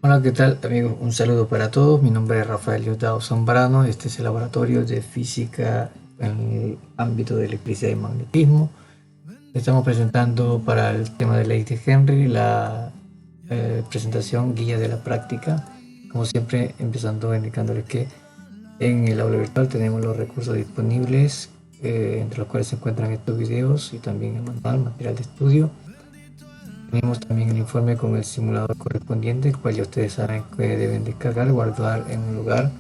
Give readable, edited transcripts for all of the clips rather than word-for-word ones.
Hola, ¿qué tal amigos? Un saludo para todos. Mi nombre es Rafael Diosdado Zambrano. Este es el laboratorio de física en el ámbito de electricidad y magnetismo. Estamos presentando para el tema de ley de Henry la presentación guía de la práctica. Como siempre, empezando indicándoles que en el aula virtual tenemos los recursos disponibles, entre los cuales se encuentran estos videos y también el manual, material de estudio. Tenemos también el informe con el simulador correspondiente, el cual ya ustedes saben que deben descargar, guardar en un lugar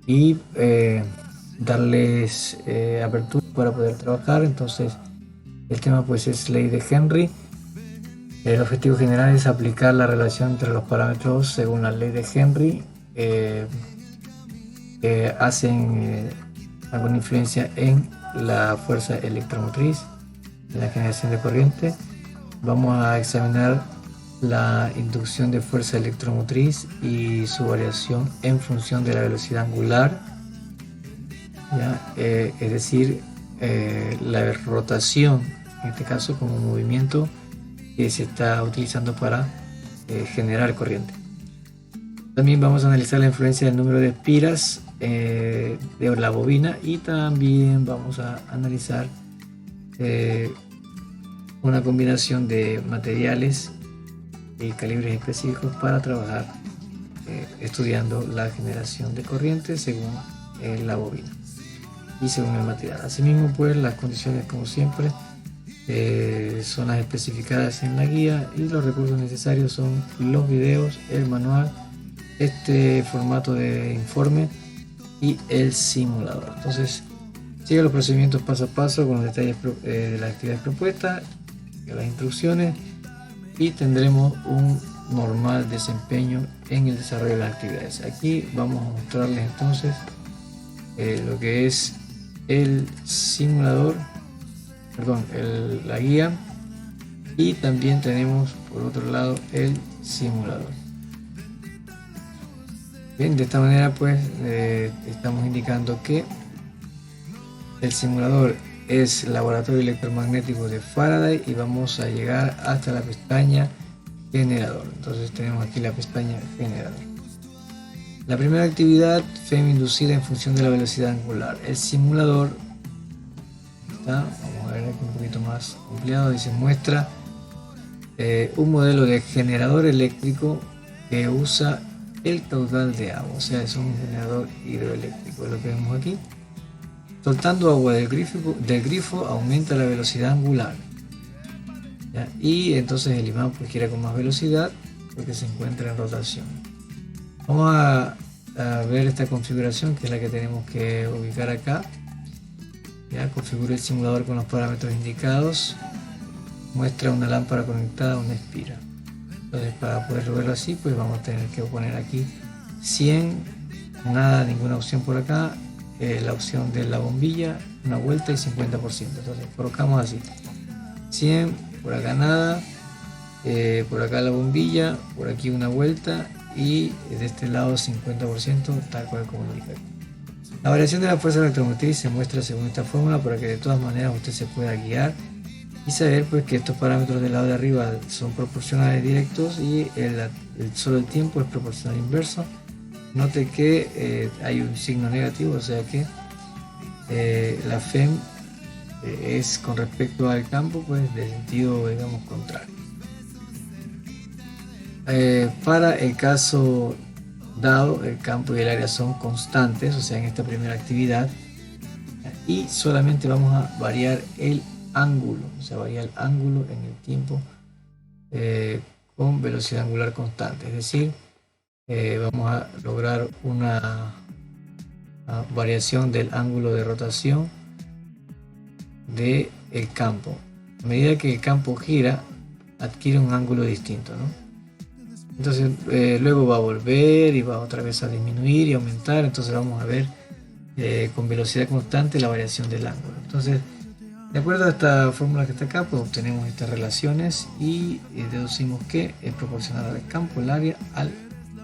y darles apertura para poder trabajar. Entonces, el tema pues es ley de Henry. El objetivo general es aplicar la relación entre los parámetros según la ley de Henry, que hacen alguna influencia en la fuerza electromotriz, en la generación de corriente. Vamos a examinar la inducción de fuerza electromotriz y su variación en función de la velocidad angular, ¿ya? Es decir, la rotación, en este caso como movimiento que se está utilizando para generar corriente. También vamos a analizar la influencia del número de espiras de la bobina, y también vamos a analizar una combinación de materiales y calibres específicos para trabajar estudiando la generación de corriente según la bobina y según el material. Asimismo, pues las condiciones, como siempre, son las especificadas en la guía, y los recursos necesarios son los videos, el manual, este formato de informe y el simulador. Entonces, sigue los procedimientos paso a paso con los detalles de las actividades propuestas, las instrucciones, y tendremos un normal desempeño en el desarrollo de las actividades. Aquí vamos a mostrarles entonces lo que es el simulador, perdón, la guía, y también tenemos por otro lado el simulador. Bien, de esta manera pues estamos indicando que el simulador es laboratorio electromagnético de Faraday, y vamos a llegar hasta la pestaña generador. Entonces tenemos aquí la pestaña generador. La primera actividad, FEM inducida en función de la velocidad angular. El simulador está, vamos a ver aquí un poquito más ampliado, dice muestra un modelo de generador eléctrico que usa el caudal de agua, o sea, es un generador hidroeléctrico, es lo que vemos aquí. Soltando agua del grifo aumenta la velocidad angular, ¿ya? Y entonces el imán pues gira con más velocidad porque se encuentra en rotación. Vamos a ver esta configuración, que es la que tenemos que ubicar acá. Ya configure el simulador con los parámetros indicados. Muestra una lámpara conectada a una espira. Entonces, para poder verlo así, pues vamos a tener que poner aquí 100, nada, ninguna opción por acá. La opción de la bombilla, una vuelta y 50%. Entonces colocamos así 100, por acá nada, por acá la bombilla, por aquí una vuelta, y de este lado 50%, tal cual como lo dije. La variación de la fuerza electromotriz se muestra según esta fórmula, para que de todas maneras usted se pueda guiar y saber pues que estos parámetros del lado de arriba son proporcionales directos, y solo el tiempo es proporcional inverso. Note que hay un signo negativo, o sea que la FEM es con respecto al campo pues de sentido, digamos, contrario. Para el caso dado, el campo y el área son constantes, o sea, en esta primera actividad, y solamente vamos a variar el ángulo, o sea, variar el ángulo en el tiempo con velocidad angular constante, es decir, vamos a lograr una variación del ángulo de rotación del campo. A medida que el campo gira, adquiere un ángulo distinto, ¿no? Entonces luego va a volver y va otra vez a disminuir y aumentar. Entonces vamos a ver con velocidad constante la variación del ángulo. Entonces, de acuerdo a esta fórmula que está acá, pues obtenemos estas relaciones y deducimos que es proporcional al campo, el área,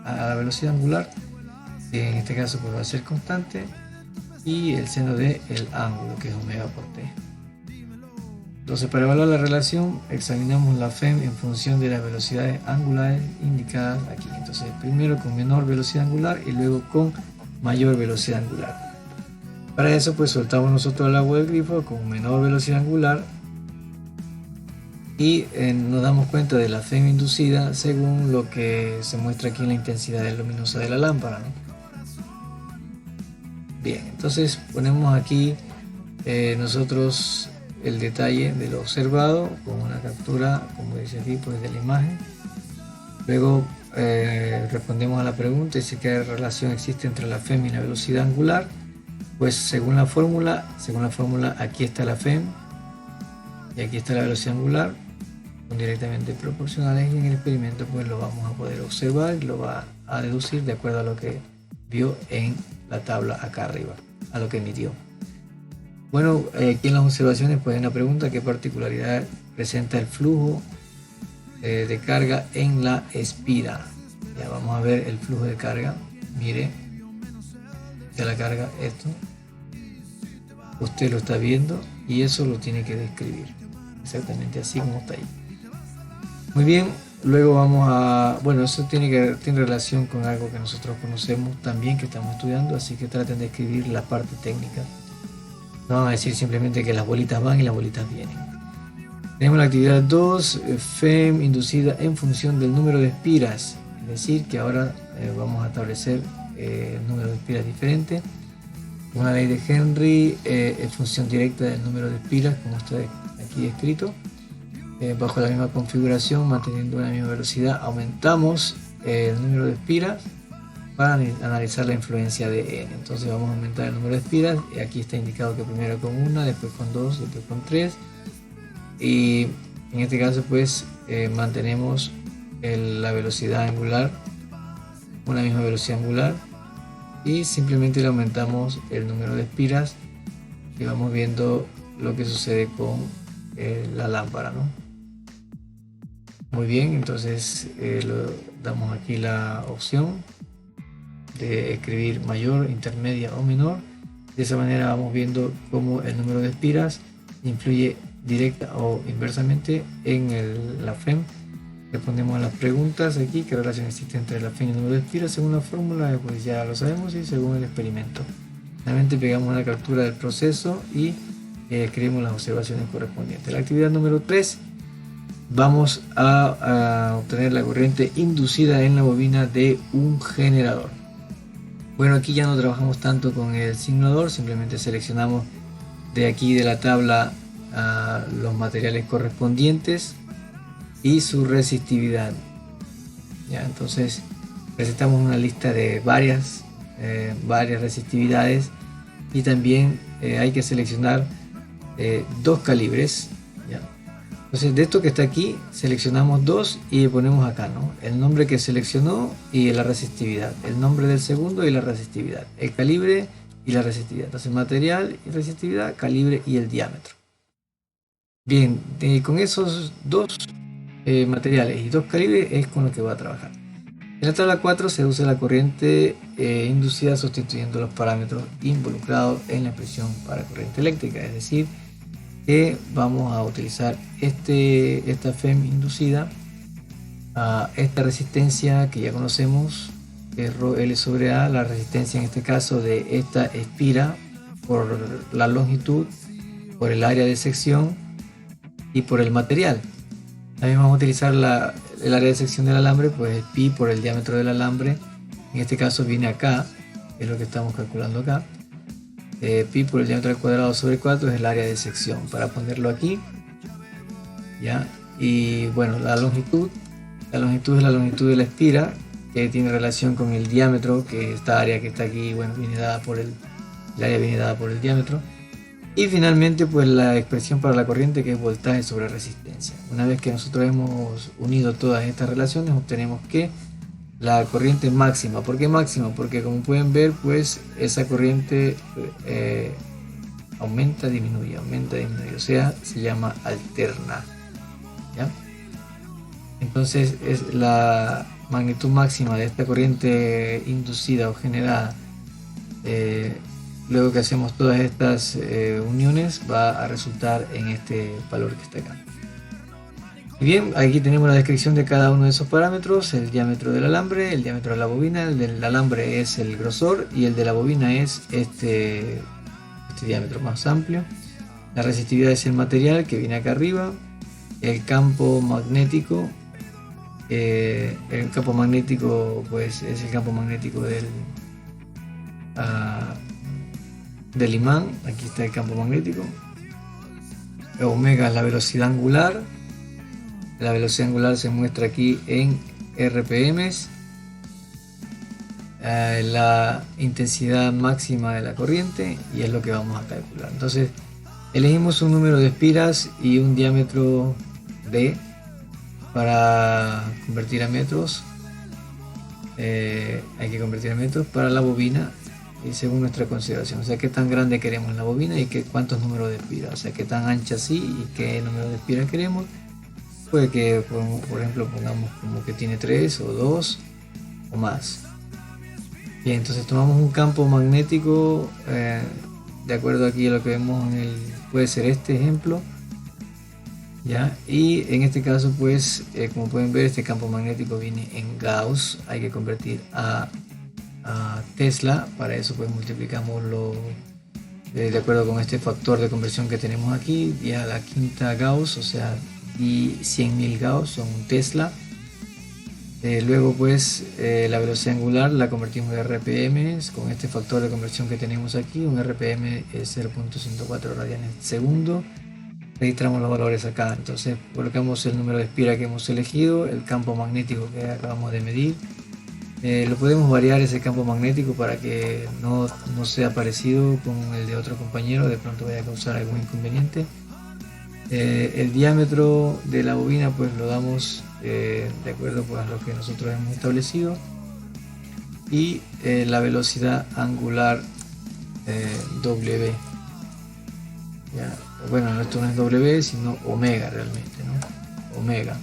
a la velocidad angular, que en este caso pues va a ser constante, y el seno del ángulo, que es omega por t. Entonces, para evaluar la relación, examinamos la FEM en función de las velocidades angulares indicadas aquí. Entonces, primero con menor velocidad angular y luego con mayor velocidad angular. Para eso, pues soltamos nosotros el agua del grifo con menor velocidad angular y nos damos cuenta de la FEM inducida según lo que se muestra aquí en la intensidad luminosa de la lámpara, ¿no? Bien, entonces ponemos aquí nosotros el detalle de lo observado con una captura, como dice aquí, pues de la imagen. Luego respondemos a la pregunta, dice qué relación existe entre la FEM y la velocidad angular. Pues según la fórmula aquí está la FEM y aquí está la velocidad angular, son directamente proporcionales, y en el experimento pues lo vamos a poder observar y lo va a deducir de acuerdo a lo que vio en la tabla acá arriba, a lo que midió. Bueno, aquí en las observaciones pues hay una pregunta: ¿qué particularidad presenta el flujo de carga en la espira? Ya vamos a ver el flujo de carga. Mire, de la carga esto, usted lo está viendo y eso lo tiene que describir exactamente así como está ahí. Muy bien, luego vamos a, bueno, eso tiene relación con algo que nosotros conocemos también, que estamos estudiando, así que traten de escribir la parte técnica. No van a decir simplemente que las bolitas van y las bolitas vienen. Tenemos la actividad 2, FEM inducida en función del número de espiras, es decir, que ahora vamos a establecer el número de espiras diferente. Una ley de Henry es función directa del número de espiras, como está aquí escrito. Bajo la misma configuración, manteniendo una misma velocidad, aumentamos el número de espiras para analizar la influencia de N. Entonces vamos a aumentar el número de espiras, y aquí está indicado que primero con una, después con dos, después con tres, y en este caso pues mantenemos la velocidad angular, una misma velocidad angular, y simplemente le aumentamos el número de espiras y vamos viendo lo que sucede con la lámpara, ¿no? Muy bien, entonces damos aquí la opción de escribir mayor, intermedia o menor. De esa manera vamos viendo cómo el número de espiras influye directa o inversamente en la FEM. Respondemos a las preguntas aquí: ¿qué relación existe entre la FEM y el número de espiras? Según la fórmula, pues ya lo sabemos, y según el experimento. Finalmente pegamos una captura del proceso y escribimos las observaciones correspondientes. La actividad número 3, vamos a obtener la corriente inducida en la bobina de un generador. Bueno, aquí ya no trabajamos tanto con el simulador, simplemente seleccionamos de aquí de la tabla los materiales correspondientes y su resistividad. Ya, entonces presentamos una lista de varias resistividades, y también hay que seleccionar dos calibres. ¿Ya? Entonces, de esto que está aquí, seleccionamos dos y ponemos acá, ¿no?, el nombre que seleccionó y la resistividad, el nombre del segundo y la resistividad, el calibre y la resistividad. Entonces, material y resistividad, calibre y el diámetro. Bien, con esos dos materiales y dos calibres es con lo que va a trabajar. En la tabla 4 se usa la corriente inducida sustituyendo los parámetros involucrados en la expresión para corriente eléctrica, es decir, que vamos a utilizar esta FEM inducida a esta resistencia que ya conocemos, que es ρL sobre A, la resistencia en este caso de esta espira por la longitud, por el área de sección y por el material. También vamos a utilizar el área de sección del alambre, pues es pi por el diámetro del alambre. En este caso viene acá, es lo que estamos calculando acá. Pi por el diámetro al cuadrado sobre 4 es el área de sección, para ponerlo aquí. ¿Ya? Y bueno, la longitud es la longitud de la espira, que tiene relación con el diámetro, que esta área que está aquí, bueno, viene dada por el área viene dada por el diámetro. Y finalmente pues la expresión para la corriente, que es voltaje sobre resistencia. Una vez que nosotros hemos unido todas estas relaciones, obtenemos que la corriente máxima. ¿Por qué máxima? Porque como pueden ver, pues esa corriente aumenta, disminuye, o sea, se llama alterna. ¿Ya? Entonces es la magnitud máxima de esta corriente inducida o generada, luego que hacemos todas estas uniones va a resultar en este valor que está acá. Bien, aquí tenemos la descripción de cada uno de esos parámetros: el diámetro del alambre, el diámetro de la bobina, el del alambre es el grosor y el de la bobina es este diámetro más amplio. La resistividad es el material que viene acá arriba, el campo magnético. El campo magnético pues es el campo magnético del imán. Aquí está el campo magnético. Omega es la velocidad angular. La velocidad angular se muestra aquí en RPMs. La intensidad máxima de la corriente, y es lo que vamos a calcular. Entonces elegimos un número de espiras y un diámetro D para convertir a metros. Hay que convertir a metros para la bobina y según nuestra consideración, o sea, qué tan grande queremos la bobina y cuántos números de espiras, o sea, qué tan ancha sí y qué número de espiras queremos. Puede que por ejemplo pongamos como que tiene 3 o 2 o más. Bien, entonces tomamos un campo magnético de acuerdo aquí a lo que vemos puede ser este ejemplo, ¿ya? Y en este caso pues como pueden ver, este campo magnético viene en Gauss. Hay que convertir a Tesla. Para eso pues multiplicamos de acuerdo con este factor de conversión que tenemos aquí, 10 a la quinta Gauss, o sea, y 100.000 Gauss son un Tesla. Luego pues la velocidad angular la convertimos de RPM con este factor de conversión que tenemos aquí. Un RPM es 0.104 radianes segundo. Registramos los valores acá, entonces colocamos el número de espira que hemos elegido, el campo magnético que acabamos de medir. Lo podemos variar ese campo magnético para que no sea parecido con el de otro compañero, de pronto vaya a causar algún inconveniente. El diámetro de la bobina pues lo damos de acuerdo pues a lo que nosotros hemos establecido, y la velocidad angular W, ¿ya? Bueno, esto no es W sino omega realmente, ¿no? Omega.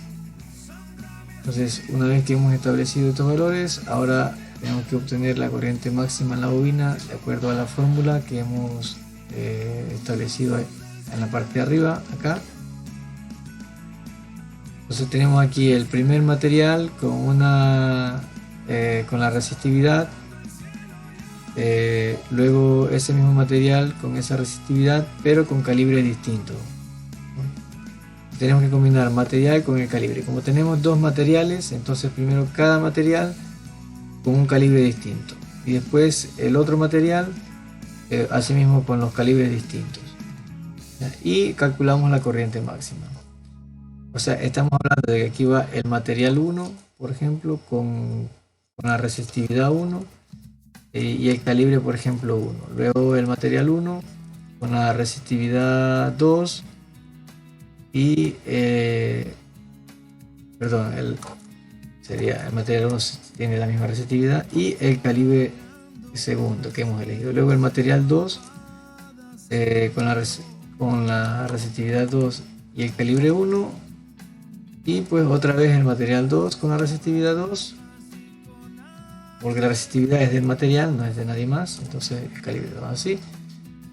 Entonces, una vez que hemos establecido estos valores, ahora tenemos que obtener la corriente máxima en la bobina de acuerdo a la fórmula que hemos establecido en la parte de arriba acá. Entonces tenemos aquí el primer material con la resistividad, luego ese mismo material con esa resistividad pero con calibres distintos. Tenemos que combinar material con el calibre. Como tenemos dos materiales, entonces primero cada material con un calibre distinto y después el otro material asimismo con los calibres distintos, ¿ya? Y calculamos la corriente máxima. O sea, estamos hablando de que aquí va el material 1, por ejemplo, con la resistividad 1 y el calibre, por ejemplo, 1. Luego el material 1 con la resistividad 2 y el material 1 tiene la misma resistividad y el calibre segundo que hemos elegido. Luego el material 2 con la resistividad 2 y el calibre 1, y pues otra vez el material 2 con la resistividad 2, porque la resistividad es del material, no es de nadie más, entonces el calibre 2 así.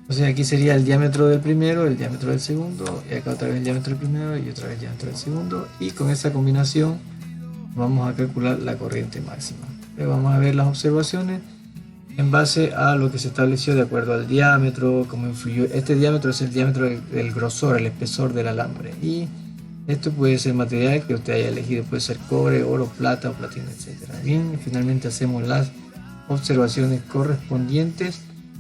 Entonces aquí sería el diámetro del primero, el diámetro del segundo, y acá otra vez el diámetro del primero y otra vez el diámetro del segundo, y con esa combinación vamos a calcular la corriente máxima. Vamos a ver las observaciones en base a lo que se estableció de acuerdo al diámetro, cómo influyó. Este diámetro es el diámetro del grosor, el espesor del alambre, y esto puede ser material que usted haya elegido, puede ser cobre, oro, plata o platino, etc. Bien, finalmente hacemos las observaciones correspondientes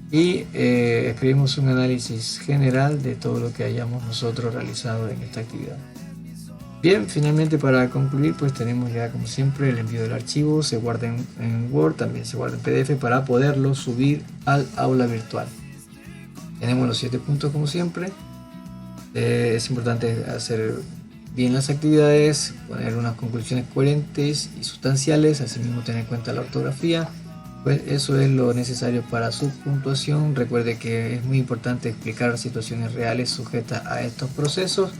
y escribimos un análisis general de todo lo que hayamos nosotros realizado en esta actividad. Bien, finalmente para concluir pues tenemos ya como siempre el envío del archivo, se guarda en Word, también se guarda en PDF para poderlo subir al aula virtual. Tenemos los 7 puntos como siempre. Es importante hacer bien las actividades, poner unas conclusiones coherentes y sustanciales, asimismo tener en cuenta la ortografía. Pues eso es lo necesario para su puntuación. Recuerde que es muy importante explicar situaciones reales sujetas a estos procesos.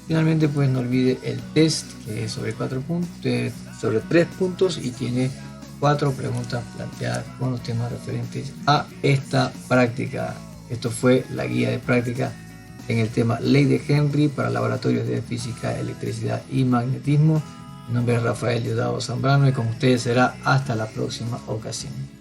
Finalmente pues no olvide el test, que es sobre 3 puntos y tiene 4 preguntas planteadas con los temas referentes a esta práctica. Esto fue la guía de práctica en el tema Ley de Henry para laboratorios de física, electricidad y magnetismo. Mi nombre es Rafael Diosdado Zambrano y con ustedes será hasta la próxima ocasión.